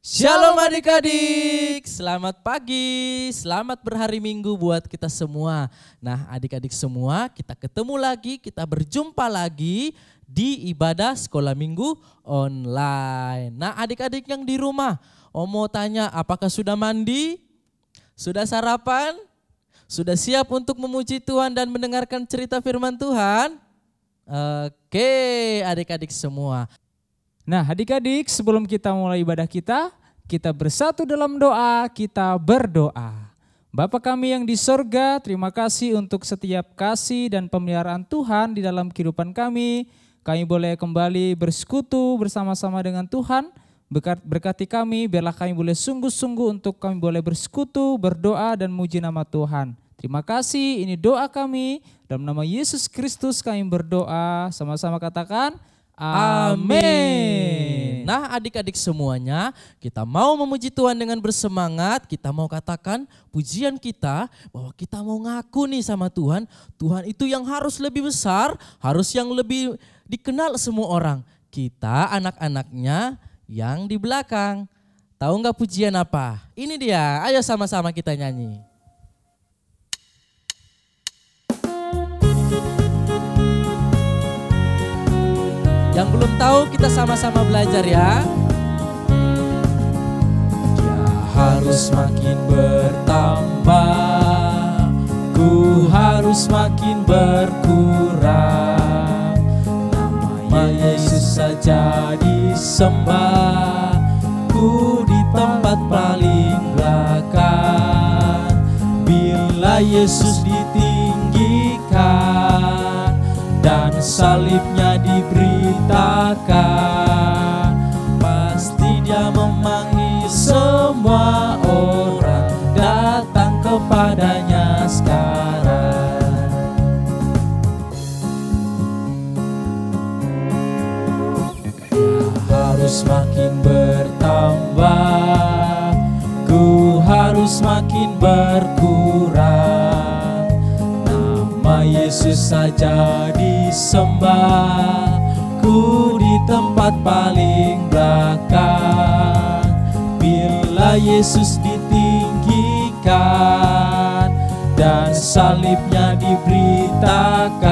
Shalom adik-adik, selamat pagi, selamat berhari Minggu buat kita semua. Nah adik-adik semua, kita ketemu lagi, kita berjumpa lagi di ibadah sekolah minggu online. Nah adik-adik yang di rumah, Om mau tanya apakah sudah mandi? Sudah sarapan? Sudah siap untuk memuji Tuhan dan mendengarkan cerita firman Tuhan? Oke adik-adik semua. Nah adik-adik sebelum kita mulai ibadah kita bersatu dalam doa, kita berdoa. Bapa kami yang di sorga, terima kasih untuk setiap kasih dan pemeliharaan Tuhan di dalam kehidupan kami. Kami boleh kembali bersekutu bersama-sama dengan Tuhan. Berkati kami, biarlah kami boleh sungguh-sungguh untuk kami boleh bersekutu, berdoa dan muji nama Tuhan. Terima kasih, ini doa kami. Dalam nama Yesus Kristus kami berdoa, sama-sama katakan, amin. Nah adik-adik semuanya, kita mau memuji Tuhan dengan bersemangat, kita mau katakan pujian kita bahwa kita mau ngaku nih sama Tuhan. Tuhan itu yang harus lebih besar, harus yang lebih dikenal semua orang. Kita anak-anaknya yang di belakang. Tahu nggak pujian apa? Ini dia, ayo sama-sama kita nyanyi. Yang belum tahu kita sama-sama belajar ya. Dia harus makin bertambah, ku harus makin berkurang. Nama Yesus saja disembah, ku di tempat paling belakang. Bila Yesus ditinggikan dan salibnya diberitakan, pasti dia memanggil semua orang datang kepadanya sekarang. Dia harus makin bertambah, ku harus makin berkurang. Yesus saja disembah, ku di tempat paling belakang. Bila Yesus ditinggikan dan salibnya diberitakan,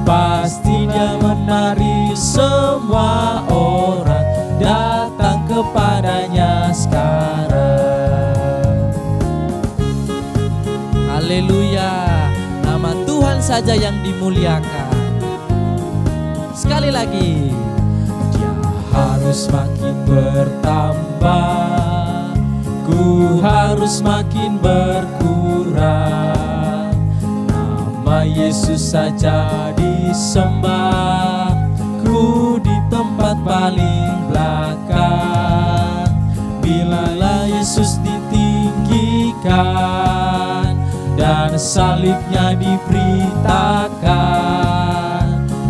pasti dia menarik semua orang datang kepadanya sekarang. Haleluya. Nama Tuhan saja yang dimuliakan. Sekali lagi. Dia harus makin bertambah, ku harus makin berkurang. Nama Yesus saja disembah, ku di tempat paling belakang. Bila Yesus ditinggikan dan salibnya diberitakan,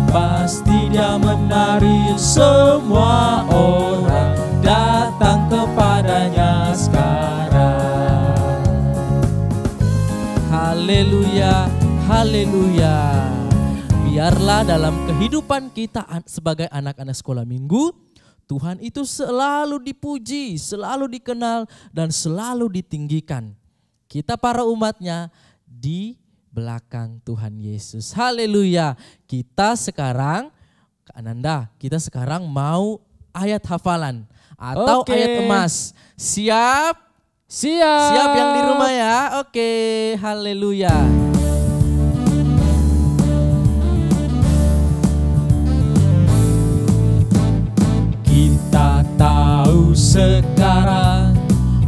pasti dia menarik semua orang datang kepadanya sekarang. Haleluya, haleluya. Biarlah dalam kehidupan kita sebagai anak-anak sekolah minggu, Tuhan itu selalu dipuji, selalu dikenal dan selalu ditinggikan. Kita para umatnya di belakang Tuhan Yesus. Haleluya. Kita sekarang, Kak Ananda, kita sekarang mau ayat hafalan atau ayat emas. Siap? Siap. Siap yang di rumah ya? Oke, haleluya. Kita tahu sekarang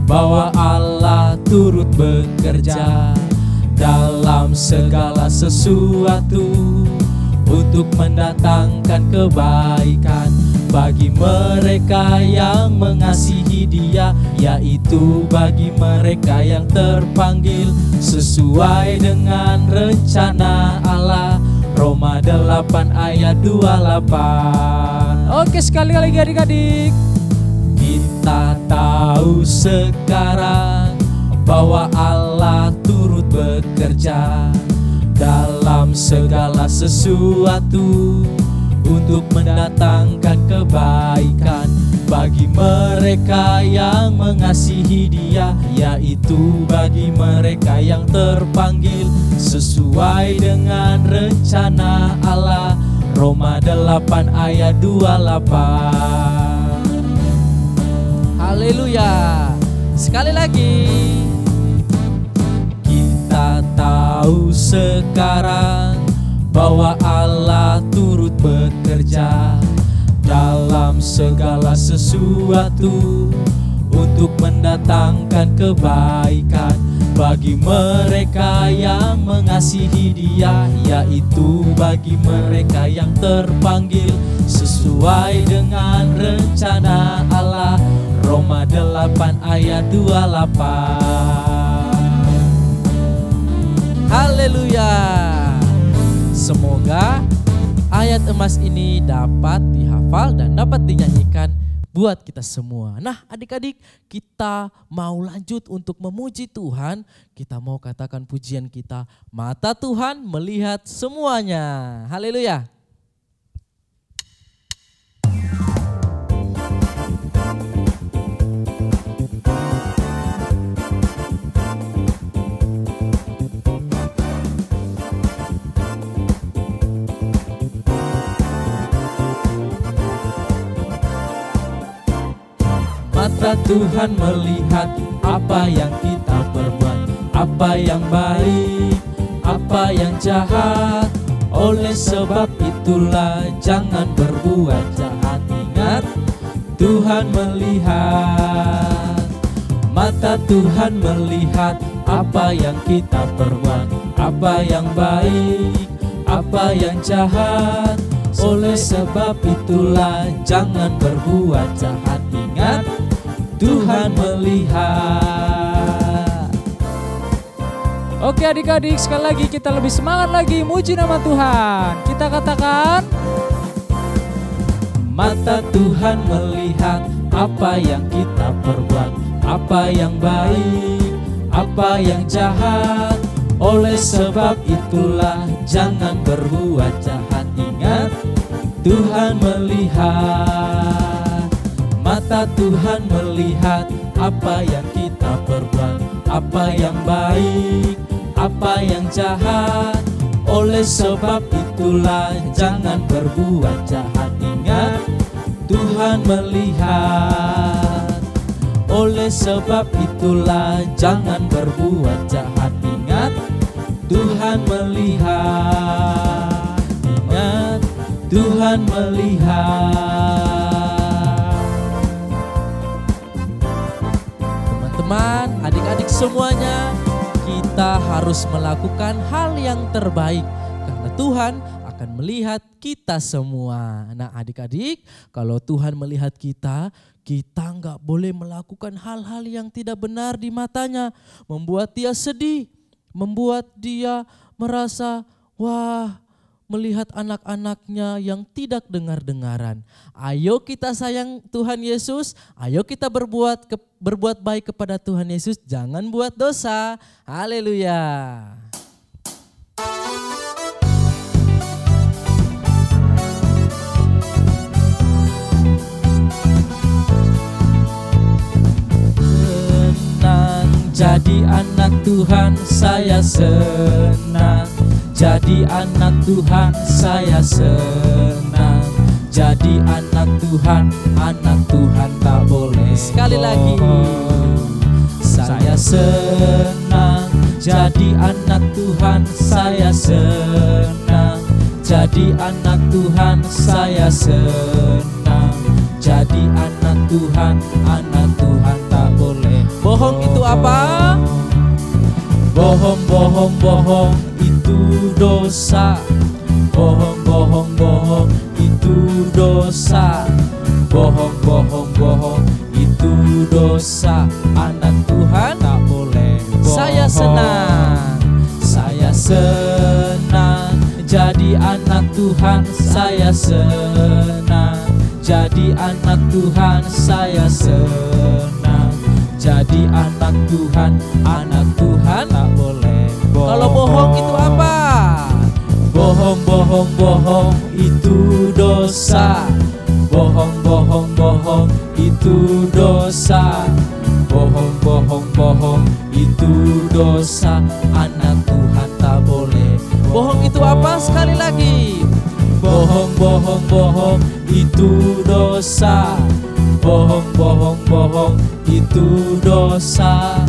bahwa Allah turut bekerja dalam segala sesuatu untuk mendatangkan kebaikan bagi mereka yang mengasihi Dia, yaitu bagi mereka yang terpanggil sesuai dengan rencana Allah. Roma 8 ayat 28. Oke, sekali lagi adik-adik. Kita tahu sekarang bahwa Allah turut bekerja dalam segala sesuatu untuk mendatangkan kebaikan bagi mereka yang mengasihi Dia, yaitu bagi mereka yang terpanggil sesuai dengan rencana Allah. Roma 8 ayat 28. Haleluya. Sekali lagi, kita tahu sekarang bahwa Allah turut bekerja dalam segala sesuatu untuk mendatangkan kebaikan bagi mereka yang mengasihi Dia, yaitu bagi mereka yang terpanggil sesuai dengan rencana Allah. Roma 8 ayat 28. Haleluya. Semoga ayat emas ini dapat dihafal dan dapat dinyanyikan buat kita semua. Nah, adik-adik, kita mau lanjut untuk memuji Tuhan. Kita mau katakan pujian kita, mata Tuhan melihat semuanya. Haleluya. Mata Tuhan melihat apa yang kita perbuat, apa yang baik, apa yang jahat. Oleh sebab itulah jangan berbuat jahat. Ingat, Tuhan melihat. Mata Tuhan melihat apa yang kita perbuat, apa yang baik, apa yang jahat. Oleh sebab itulah jangan berbuat jahat. Ingat, Tuhan melihat. Oke adik-adik, sekali lagi kita lebih semangat lagi muji nama Tuhan. Kita katakan, mata Tuhan melihat apa yang kita perbuat, apa yang baik, apa yang jahat. Oleh sebab itulah jangan berbuat jahat. Ingat, Tuhan melihat. Mata Tuhan melihat apa yang kita perbuat, apa yang baik, apa yang jahat. Oleh sebab itulah jangan berbuat jahat. Ingat, Tuhan melihat. Oleh sebab itulah jangan berbuat jahat. Ingat, Tuhan melihat. Ingat, Tuhan melihat. Teman-teman, adik-adik semuanya, kita harus melakukan hal yang terbaik karena Tuhan akan melihat kita semua. Nah, adik-adik, kalau Tuhan melihat kita, kita nggak boleh melakukan hal-hal yang tidak benar di matanya, membuat dia sedih, membuat dia merasa, wah, melihat anak-anaknya yang tidak dengar-dengaran. Ayo kita sayang Tuhan Yesus, ayo kita berbuat baik kepada Tuhan Yesus, jangan buat dosa. Haleluya. Senang jadi anak Tuhan, saya senang. Jadi anak Tuhan, saya senang. Jadi anak Tuhan tak boleh. Sekali lagi, saya senang. Jadi anak Tuhan, saya senang. Jadi anak Tuhan, saya senang. Jadi anak Tuhan tak boleh. Bohong itu apa? Bohong, bohong, bohong itu dosa. Bohong, bohong, bohong itu dosa. Bohong, bohong, bohong itu dosa. Anak Tuhan tak boleh bohong. Saya senang, saya senang. Jadi anak Tuhan, saya senang. Jadi anak Tuhan, saya senang. Jadi anak Tuhan tak boleh bohong. Kalau bohong itu apa? Bohong, bohong, bohong itu dosa. Bohong, bohong, bohong itu itu dosa. Bohong, bohong, bohong, itu dosa. Anak Tuhan tak boleh. Bohong itu apa? Sekali lagi. Bohong, bohong, bohong, itu dosa. Bohong, bohong, bohong, itu dosa.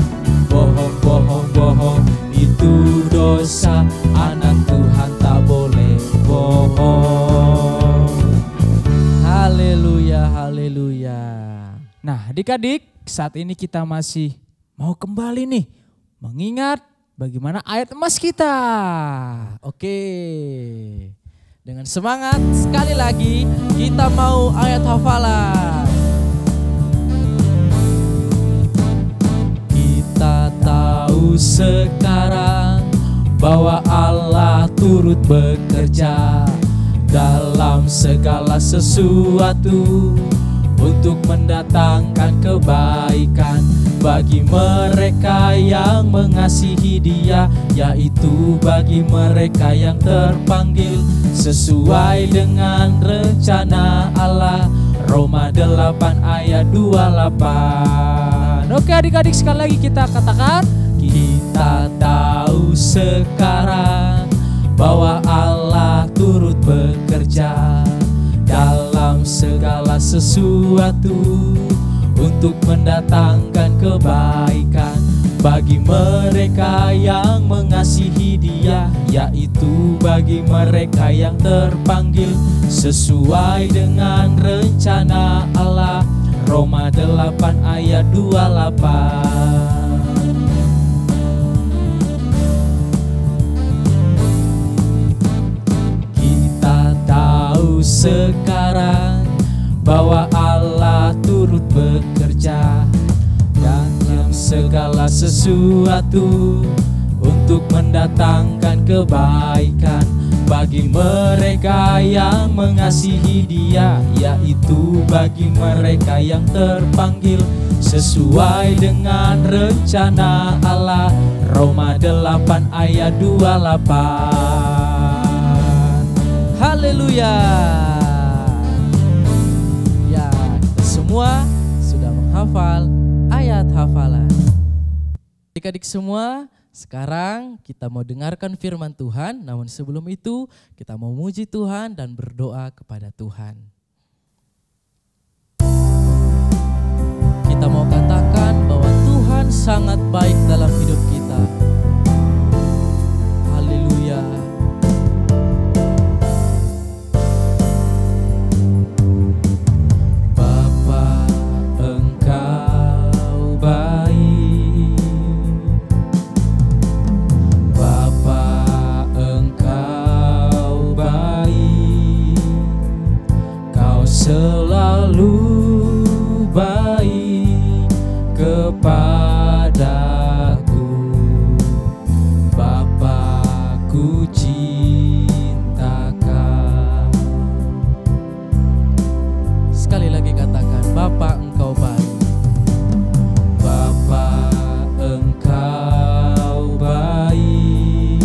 Bohong, bohong, bohong, itu dosa. Anak Tuhan tak boleh bohong. Haleluya, haleluya. Nah, adik-adik, saat ini kita masih mau kembali nih mengingat bagaimana ayat emas kita. Oke. Dengan semangat sekali lagi kita mau ayat hafalan. Kita tahu sekarang bahwa Allah turut bekerja dalam segala sesuatu untuk mendatangkan kebaikan bagi mereka yang mengasihi Dia, yaitu bagi mereka yang terpanggil sesuai dengan rencana Allah. Roma 8 ayat 28. Oke adik-adik, sekali lagi kita katakan. Kita tahu sekarang bahwa Allah turut bekerja dalam segala sesuatu untuk mendatangkan kebaikan bagi mereka yang mengasihi Dia, yaitu bagi mereka yang terpanggil sesuai dengan rencana Allah. Roma 8 ayat 28. Kita tahu sekarang bahwa Allah turut bekerja dalam segala sesuatu untuk mendatangkan kebaikan bagi mereka yang mengasihi Dia, yaitu bagi mereka yang terpanggil sesuai dengan rencana Allah. Roma 8 ayat 28. Haleluya. Ya, kita semua sudah menghafal ayat hafalan. Adik-adik semua, sekarang kita mau dengarkan firman Tuhan, namun sebelum itu kita mau muji Tuhan dan berdoa kepada Tuhan. Kita mau katakan bahwa Tuhan sangat baik dalam hidup kita. Haleluya. Bapa, Engkau baik. Selalu baik kepadaku, Bapa-Ku cintakan. Sekali lagi katakan, Bapa Engkau baik. Bapa Engkau baik.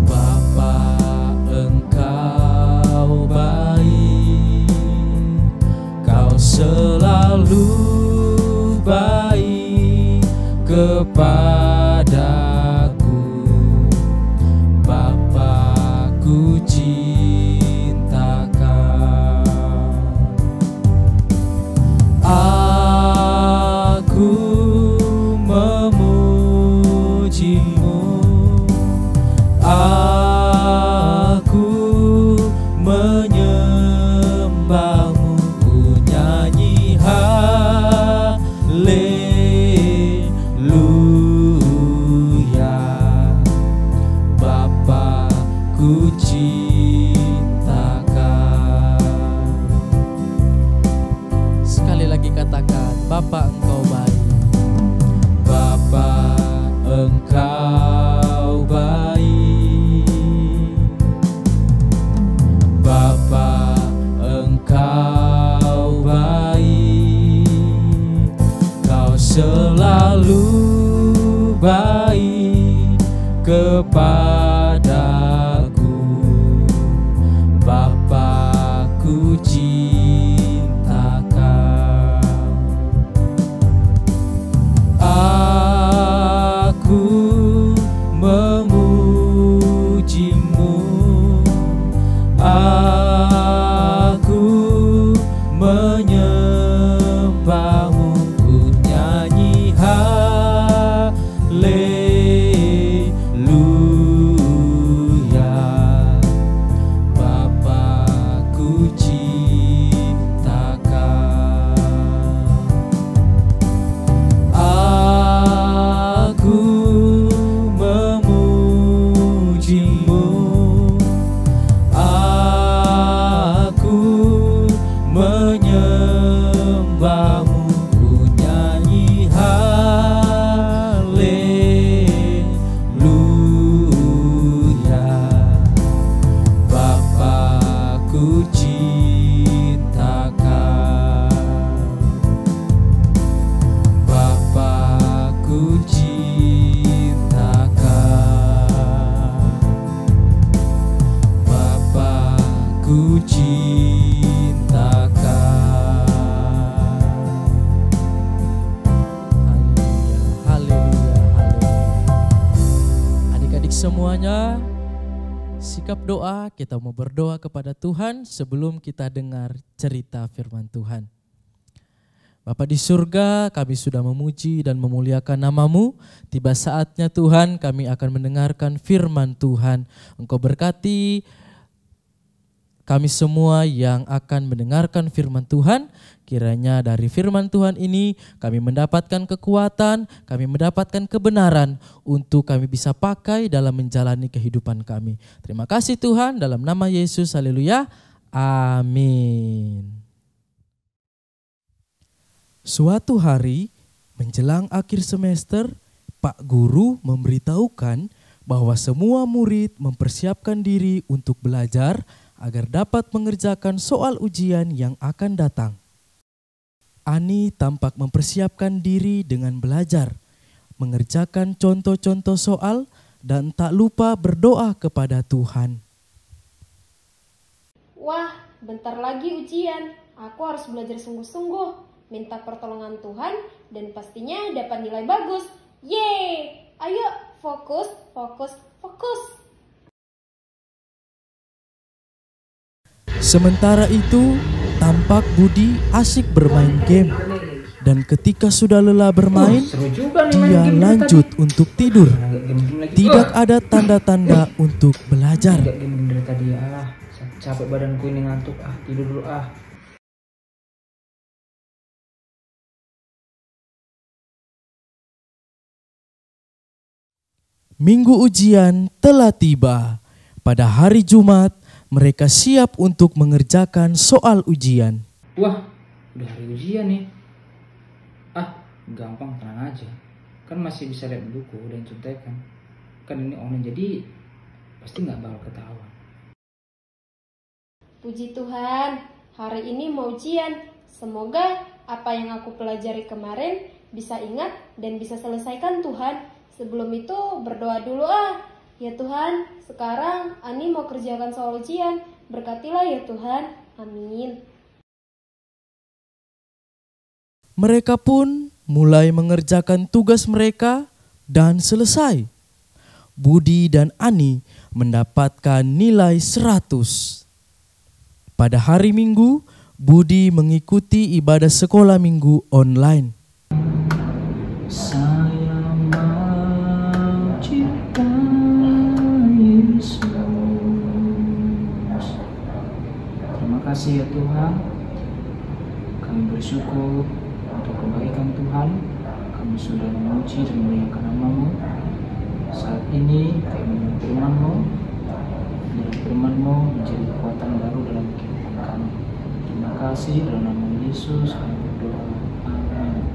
Bapa Engkau baik, Kau selalu baik kepadaku, Bapa-Ku cintakan. Aku memuji-Mu, aku menyembah-Mu, ku nyanyi haleluya. Bapa-Ku cintakan. Sekali lagi katakan, Bapa Engkau baik. Bapa Engkau baik. Bapa Engkau baik, Kau selalu baik kepadaku, Bapa-Ku cintakan. bersikap doa, kita mau berdoa kepada Tuhan sebelum kita dengar cerita firman Tuhan. Bapa di surga, kami sudah memuji dan memuliakan nama-Mu. Tiba saatnya Tuhan, kami akan mendengarkan firman Tuhan. Engkau berkati kami semua yang akan mendengarkan firman Tuhan. Kiranya dari firman Tuhan ini kami mendapatkan kekuatan, kami mendapatkan kebenaran untuk kami bisa pakai dalam menjalani kehidupan kami. Terima kasih Tuhan, dalam nama Yesus, haleluya, amin. Suatu hari menjelang akhir semester, Pak Guru memberitahukan bahwa semua murid mempersiapkan diri untuk belajar agar dapat mengerjakan soal ujian yang akan datang. Ani tampak mempersiapkan diri dengan belajar, mengerjakan contoh-contoh soal, dan tak lupa berdoa kepada Tuhan. Wah, bentar lagi ujian. Aku harus belajar sungguh-sungguh, minta pertolongan Tuhan, dan pastinya dapat nilai bagus. Yeay! Ayo, fokus, fokus, fokus. Sementara itu, tampak Budi asik bermain game. Dan ketika sudah lelah bermain, dia lanjut untuk tidur. Tidak ada tanda-tanda untuk belajar. Game dari tadi capek badanku ini, ngantuk, tidur dulu . Minggu ujian telah tiba. Pada hari Jumat, mereka siap untuk mengerjakan soal ujian. Wah, udah hari ujian nih. Gampang, tenang aja. Kan masih bisa lihat buku dan contekan. Kan ini online, jadi pasti nggak bakal ketahuan. Puji Tuhan, hari ini mau ujian. Semoga apa yang aku pelajari kemarin bisa ingat dan bisa selesaikan Tuhan. Sebelum itu berdoa dulu Ya Tuhan, sekarang Ani mau kerjakan soal ujian. Berkatilah ya Tuhan. Amin. Mereka pun mulai mengerjakan tugas mereka dan selesai. Budi dan Ani mendapatkan nilai 100. Pada hari Minggu, Budi mengikuti ibadah sekolah minggu online. Saya mau cinta Yesus. Terima kasih ya Tuhan. Kami bersyukur untuk kebaikan Tuhan. Kami sudah memuji dan memuliakan nama-Mu. Saat ini kami menyembah firman-Mu. Dan firman-Mu menjadi kekuatan baru dalam kehidupan kami. Terima kasih dalam nama Yesus kami berdoa. Amin.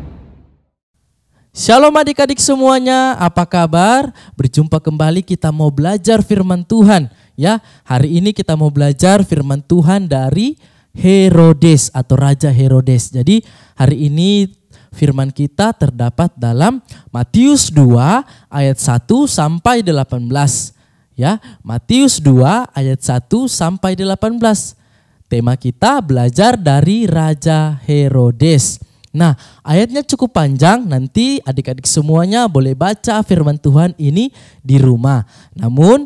Shalom adik-adik semuanya, apa kabar? Berjumpa kembali, kita mau belajar firman Tuhan. Ya, hari ini kita mau belajar firman Tuhan dari Herodes atau Raja Herodes. Jadi hari ini firman kita terdapat dalam Matius 2 ayat 1 sampai 18. Ya, Matius 2 ayat 1 sampai 18. Tema kita belajar dari Raja Herodes. Nah, ayatnya cukup panjang, nanti adik-adik semuanya boleh baca firman Tuhan ini di rumah. Namun,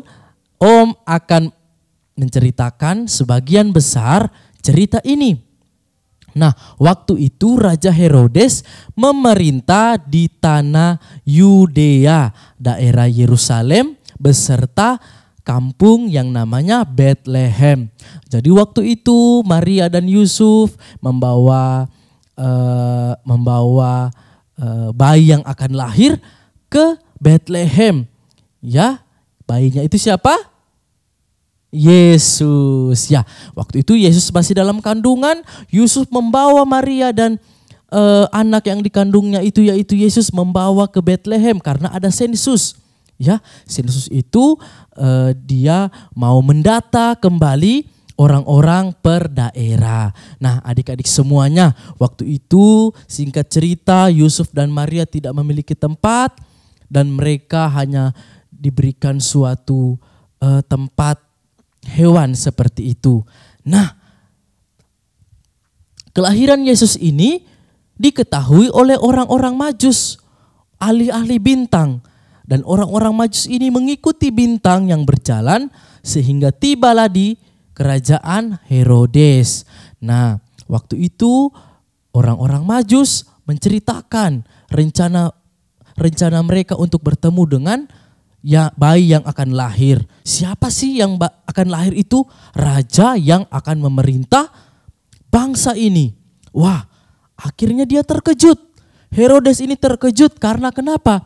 Om akan menceritakan sebagian besar cerita ini. Nah, waktu itu Raja Herodes memerintah di tanah Yudea, daerah Yerusalem, beserta kampung yang namanya Bethlehem. Jadi waktu itu Maria dan Yusuf membawa bayi yang akan lahir ke Bethlehem. Ya, bayinya itu siapa? Yesus. Ya, waktu itu Yesus masih dalam kandungan. Yusuf membawa Maria dan anak yang dikandungnya itu, yaitu Yesus, membawa ke Bethlehem karena ada sensus. Ya, sensus itu dia mau mendata kembali orang-orang per daerah. Nah, adik-adik semuanya, waktu itu singkat cerita Yusuf dan Maria tidak memiliki tempat dan mereka hanya diberikan suatu tempat hewan seperti itu. Nah, kelahiran Yesus ini diketahui oleh orang-orang Majus, ahli-ahli bintang. Dan orang-orang Majus ini mengikuti bintang yang berjalan sehingga tibalah di kerajaan Herodes. Nah, waktu itu orang-orang Majus menceritakan rencana mereka untuk bertemu dengan bayi yang akan lahir. Siapa sih yang akan lahir itu? Raja yang akan memerintah bangsa ini. Wah, akhirnya dia terkejut. Herodes ini terkejut karena kenapa?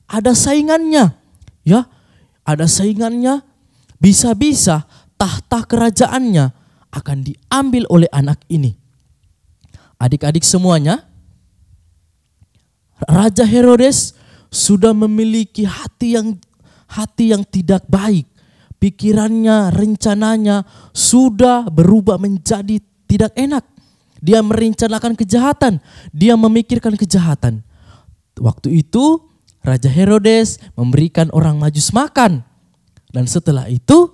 Ada saingannya. Ya, ada saingannya. Bisa-bisa tahta kerajaannya akan diambil oleh anak ini. Adik-adik semuanya, Raja Herodes sudah memiliki hati yang tidak baik. Pikirannya, rencananya sudah berubah menjadi tidak enak. Dia merencanakan kejahatan, dia memikirkan kejahatan. Waktu itu Raja Herodes memberikan orang Majus makan. Dan setelah itu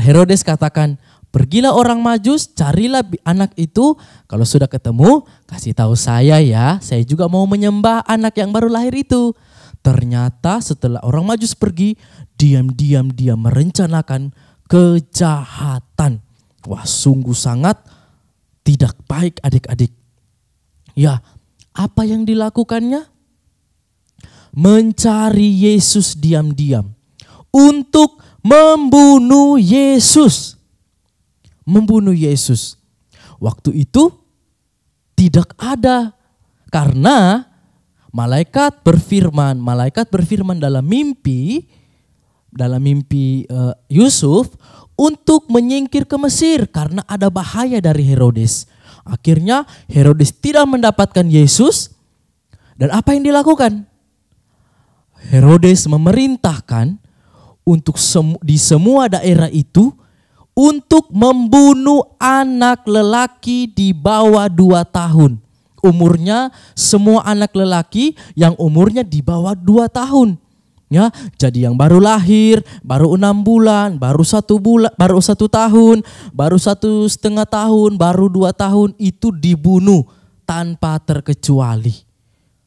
Herodes katakan, pergilah orang Majus, carilah anak itu. Kalau sudah ketemu, kasih tahu saya ya. Saya juga mau menyembah anak yang baru lahir itu. Ternyata setelah orang Majus pergi, diam-diam dia merencanakan kejahatan. Wah, sungguh sangat tidak baik adik-adik. Ya, apa yang dilakukannya? Mencari Yesus diam-diam. Untuk membunuh Yesus. Membunuh Yesus. Waktu itu tidak ada. Karena malaikat berfirman dalam mimpi Yusuf untuk menyingkir ke Mesir karena ada bahaya dari Herodes. Akhirnya Herodes tidak mendapatkan Yesus. Dan apa yang dilakukan? Herodes memerintahkan untuk di semua daerah itu untuk membunuh anak lelaki di bawah 2 tahun. Umurnya semua anak lelaki yang umurnya di bawah 2 tahun. Ya, jadi yang baru lahir, baru 6 bulan, baru 1 tahun, baru 1,5 tahun, baru 2 tahun itu dibunuh tanpa terkecuali.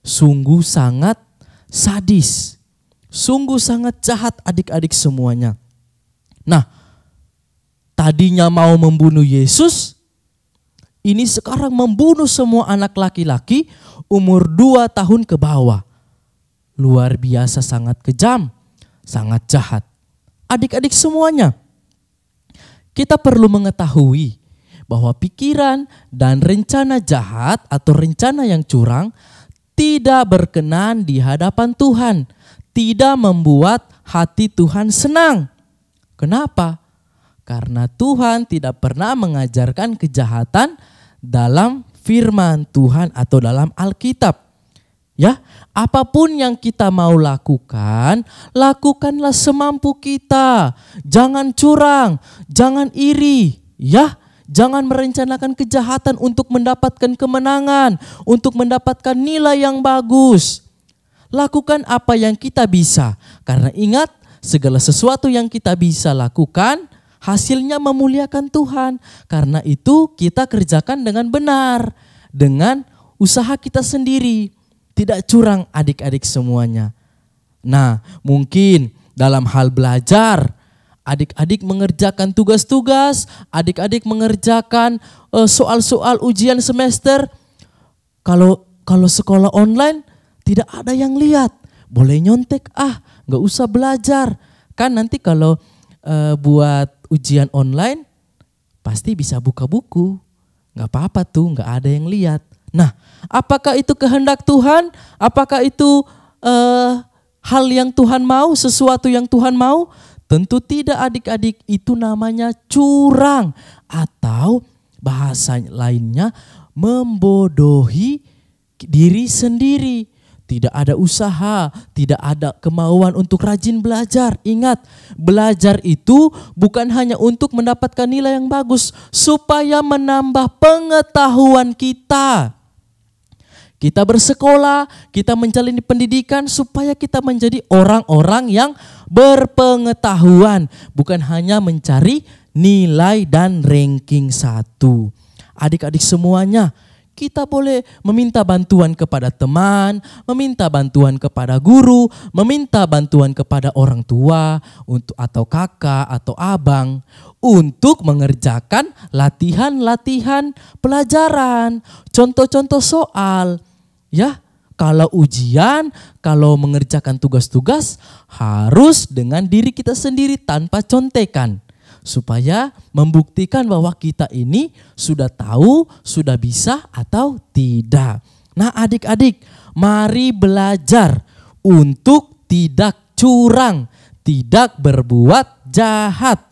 Sungguh sangat sadis. Sungguh sangat jahat adik-adik semuanya. Nah, tadinya mau membunuh Yesus, ini sekarang membunuh semua anak laki-laki umur 2 tahun ke bawah. Luar biasa sangat kejam, sangat jahat. Adik-adik semuanya, kita perlu mengetahui bahwa pikiran dan rencana jahat atau rencana yang curang tidak berkenan di hadapan Tuhan. Tidak membuat hati Tuhan senang. Kenapa? Karena Tuhan tidak pernah mengajarkan kejahatan dalam firman Tuhan atau dalam Alkitab. Ya, apapun yang kita mau lakukan, lakukanlah semampu kita. Jangan curang, jangan iri, ya. Jangan merencanakan kejahatan untuk mendapatkan kemenangan, untuk mendapatkan nilai yang bagus. Lakukan apa yang kita bisa. Karena ingat, segala sesuatu yang kita bisa lakukan, hasilnya memuliakan Tuhan. Karena itu kita kerjakan dengan benar. Dengan usaha kita sendiri. Tidak curang adik-adik semuanya. Nah, mungkin dalam hal belajar, adik-adik mengerjakan tugas-tugas, adik-adik mengerjakan soal-soal ujian semester. Kalau sekolah online, tidak ada yang lihat. Boleh nyontek, gak usah belajar. Kan nanti kalau buat ujian online, pasti bisa buka buku. Gak apa-apa tuh, gak ada yang lihat. Nah, apakah itu kehendak Tuhan? Apakah itu hal yang Tuhan mau, sesuatu yang Tuhan mau? Tentu tidak adik-adik, itu namanya curang. Atau bahasa lainnya membodohi diri sendiri. Tidak ada usaha, tidak ada kemauan untuk rajin belajar. Ingat, belajar itu bukan hanya untuk mendapatkan nilai yang bagus, supaya menambah pengetahuan kita. Kita bersekolah, kita menjalani pendidikan supaya kita menjadi orang-orang yang berpengetahuan. Bukan hanya mencari nilai dan ranking 1. Adik-adik semuanya, Kita boleh meminta bantuan kepada teman, meminta bantuan kepada guru, meminta bantuan kepada orang tua atau kakak atau abang untuk mengerjakan latihan-latihan pelajaran, contoh-contoh soal. Ya, kalau ujian, kalau mengerjakan tugas-tugas harus dengan diri kita sendiri tanpa contekan. Supaya membuktikan bahwa kita ini sudah tahu, sudah bisa atau tidak. Nah adik-adik, mari belajar untuk tidak curang, tidak berbuat jahat,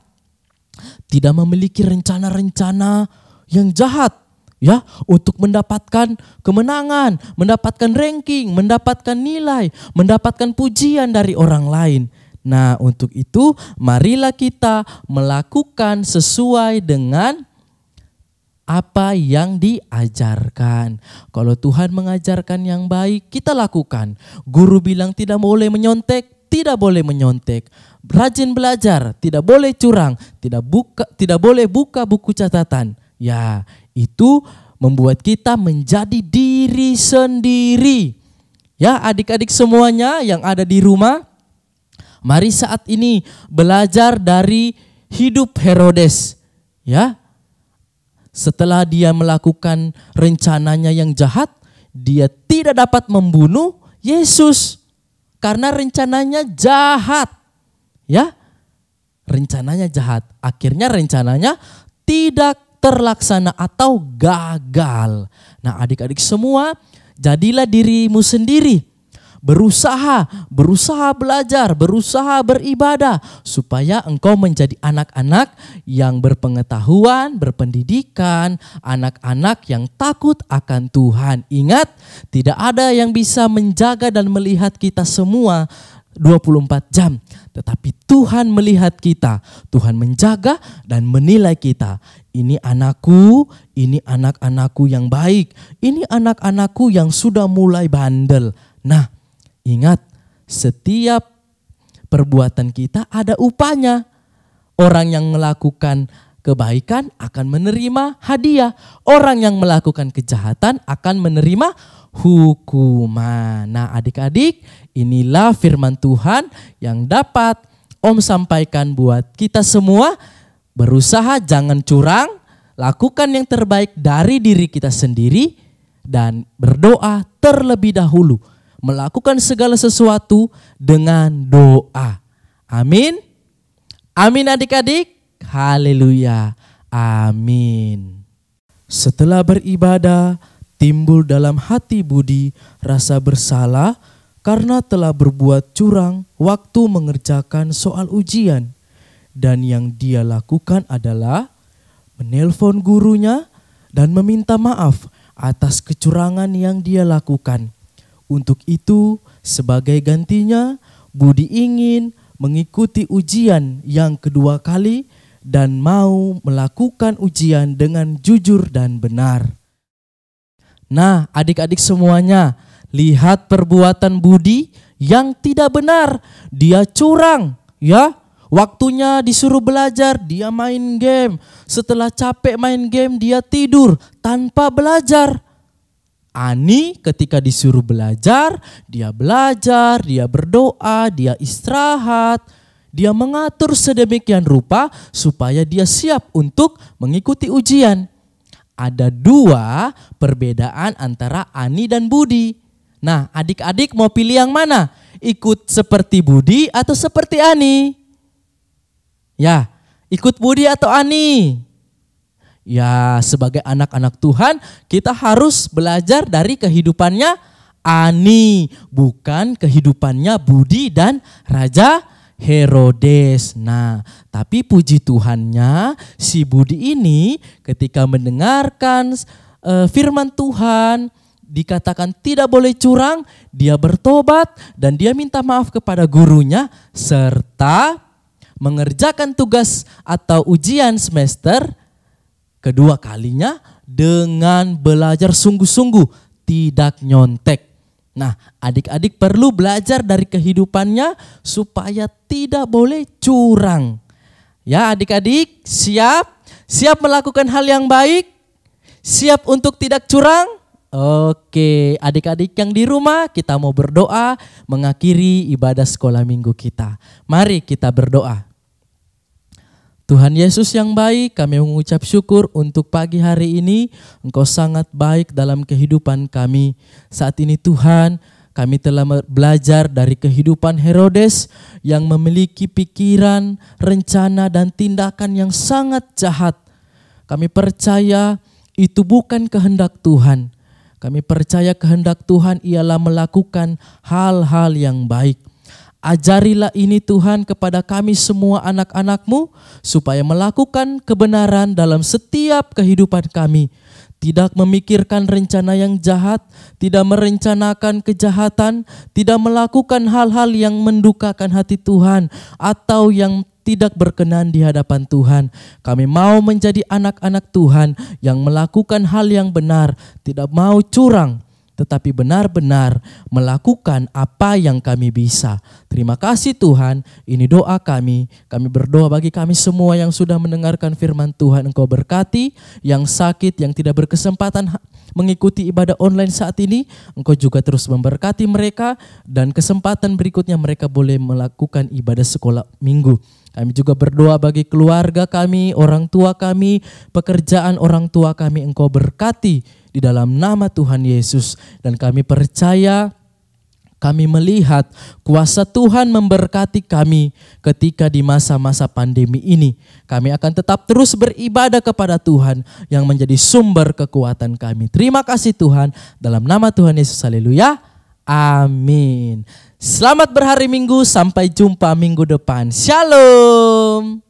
tidak memiliki rencana-rencana yang jahat, ya, untuk mendapatkan kemenangan, mendapatkan ranking, mendapatkan nilai, mendapatkan pujian dari orang lain. Nah, untuk itu marilah kita melakukan sesuai dengan apa yang diajarkan. Kalau Tuhan mengajarkan yang baik, kita lakukan. Guru bilang tidak boleh menyontek, tidak boleh menyontek. Rajin belajar, tidak boleh curang, tidak boleh buka buku catatan. Ya, itu membuat kita menjadi diri sendiri. Ya, adik-adik semuanya yang ada di rumah, mari saat ini belajar dari hidup Herodes. Ya, setelah dia melakukan rencananya yang jahat, dia tidak dapat membunuh Yesus karena rencananya jahat. Ya, rencananya jahat. Akhirnya rencananya tidak terlaksana atau gagal. Nah, adik-adik semua, jadilah dirimu sendiri. Berusaha belajar, berusaha beribadah supaya engkau menjadi anak-anak yang berpengetahuan, berpendidikan, anak-anak yang takut akan Tuhan. Ingat, tidak ada yang bisa menjaga dan melihat kita semua 24 jam. Tetapi Tuhan melihat kita, Tuhan menjaga dan menilai kita. Ini anakku, ini anak-anakku yang baik, ini anak-anakku yang sudah mulai bandel. Nah, ingat, setiap perbuatan kita ada upahnya. Orang yang melakukan kebaikan akan menerima hadiah. Orang yang melakukan kejahatan akan menerima hukuman. Nah, adik-adik, inilah firman Tuhan yang dapat Om sampaikan buat kita semua. Berusaha jangan curang, lakukan yang terbaik dari diri kita sendiri, dan berdoa terlebih dahulu. Melakukan segala sesuatu dengan doa. Amin. Amin adik-adik. Haleluya. Amin. Setelah beribadah, timbul dalam hati Budi rasa bersalah karena telah berbuat curang waktu mengerjakan soal ujian. Dan yang dia lakukan adalah menelpon gurunya dan meminta maaf atas kecurangan yang dia lakukan. Untuk itu, sebagai gantinya, Budi ingin mengikuti ujian yang kedua kali dan mau melakukan ujian dengan jujur dan benar. Nah, adik-adik semuanya, lihat perbuatan Budi yang tidak benar. Dia curang, ya. Waktunya disuruh belajar, dia main game. Setelah capek main game, dia tidur tanpa belajar. Ani ketika disuruh belajar, dia berdoa, dia istirahat. Dia mengatur sedemikian rupa supaya dia siap untuk mengikuti ujian. Ada dua perbedaan antara Ani dan Budi. Nah, adik-adik mau pilih yang mana? Ikut seperti Budi atau seperti Ani? Ya, ikut Budi atau Ani? Ya, sebagai anak-anak Tuhan, kita harus belajar dari kehidupannya Ani, bukan kehidupannya Budi dan Raja Herodes. Nah, tapi puji Tuhannya, si Budi ini ketika mendengarkan firman Tuhan, dikatakan tidak boleh curang, dia bertobat dan dia minta maaf kepada gurunya serta mengerjakan tugas atau ujian semester kedua kalinya dengan belajar sungguh-sungguh, tidak nyontek. Nah, adik-adik perlu belajar dari kehidupannya supaya tidak boleh curang. Ya, adik-adik siap melakukan hal yang baik, Siap untuk tidak curang? Oke, adik-adik yang di rumah, kita mau berdoa mengakhiri ibadah sekolah minggu kita. Mari kita berdoa. Tuhan Yesus yang baik, kami mengucap syukur untuk pagi hari ini. Engkau sangat baik dalam kehidupan kami. Saat ini Tuhan, kami telah belajar dari kehidupan Herodes yang memiliki pikiran, rencana, dan tindakan yang sangat jahat. Kami percaya itu bukan kehendak Tuhan. Kami percaya kehendak Tuhan ialah melakukan hal-hal yang baik. Ajarilah ini Tuhan kepada kami semua anak-anak-Mu supaya melakukan kebenaran dalam setiap kehidupan kami. Tidak memikirkan rencana yang jahat, tidak merencanakan kejahatan, tidak melakukan hal-hal yang mendukakan hati Tuhan atau yang tidak berkenan di hadapan Tuhan. Kami mau menjadi anak-anak Tuhan yang melakukan hal yang benar, tidak mau curang, tetapi benar-benar melakukan apa yang kami bisa. Terima kasih Tuhan, ini doa kami. Kami berdoa bagi kami semua yang sudah mendengarkan firman Tuhan. Engkau berkati yang sakit, yang tidak berkesempatan mengikuti ibadah online saat ini. Engkau juga terus memberkati mereka dan kesempatan berikutnya mereka boleh melakukan ibadah sekolah minggu. Kami juga berdoa bagi keluarga kami, orang tua kami, pekerjaan orang tua kami. Engkau berkati di dalam nama Tuhan Yesus. Dan kami percaya, kami melihat kuasa Tuhan memberkati kami ketika di masa-masa pandemi ini. Kami akan tetap terus beribadah kepada Tuhan yang menjadi sumber kekuatan kami. Terima kasih Tuhan, dalam nama Tuhan Yesus, haleluya, amin. Selamat berhari Minggu, sampai jumpa minggu depan. Shalom.